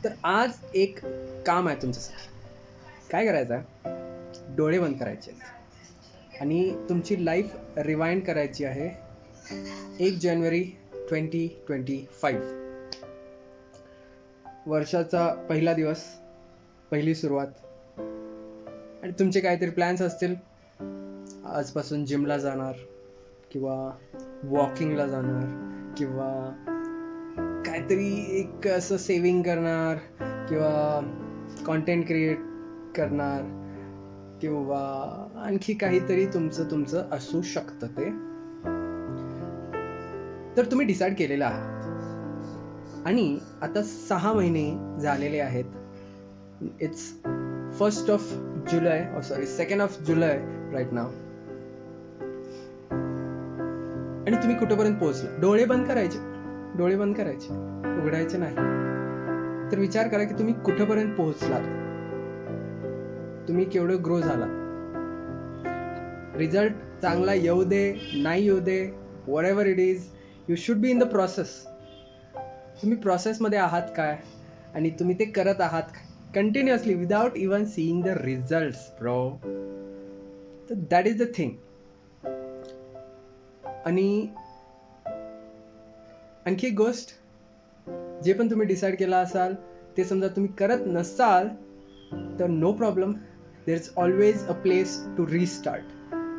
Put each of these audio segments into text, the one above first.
तर आज एक काम आहे तुमच्यासाठी. काय करायचं आहे? डोळे बंद करायचे आहेत आणि तुमची लाईफ रिवाइंड करायची आहे 1 जानेवारी 2025. वर्षाचा पहिला दिवस, पहिली सुरुवात. आणि तुमचे काहीतरी प्लॅन्स असतील. आजपासून जिमला जाणार, किंवा वॉकिंगला जाणार, किंवा काहीतरी एक असं सेविंग करणार, किंवा कॉन्टेंट क्रिएट करणार, किंवा आणखी काहीतरी तुमचं असू शकतं ते. तर तुम्ही डिसाईड केलेलं आहात आणि आता 6 महिने झालेले आहेत. It's 2nd of July right now. आणि तुम्ही कुठेपर्यंत पोहोचला? डोळे बंद करायचे, उघडायचे नाही. तर विचार करा की तुम्ही कुठेपर्यंत पोहोचलात, तुम्ही केवढं ग्रो झाला. रिझल्ट चांगला येऊ दे, नाही येऊ दे, whatever it is, you should be in the process. तुम्ही प्रोसेसमध्ये आहात काय, आणि तुम्ही ते करत आहात continuously without even seeing the results bro. तर दॅट इज द थिंग. आणि आणखी एक गोष्ट, जे पण तुम्ही डिसाईड केला असाल ते समजा तुम्ही करत नसाल तर no problem. There is always a place to restart.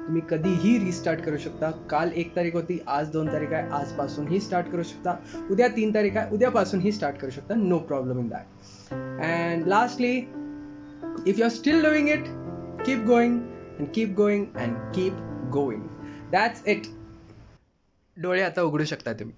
तुम्ही कधीही रिस्टार्ट करू शकता. काल 1 तारीख होती, आज 2 तारीख आहे, आजपासूनही स्टार्ट करू शकता. उद्या 3 तारीख आहे, उद्यापासूनही स्टार्ट करू शकता. No problem in that. And lastly, if you are still doing it, keep going and keep going and keep going. That's it. डोळे आता उघडू शकता तुम्ही.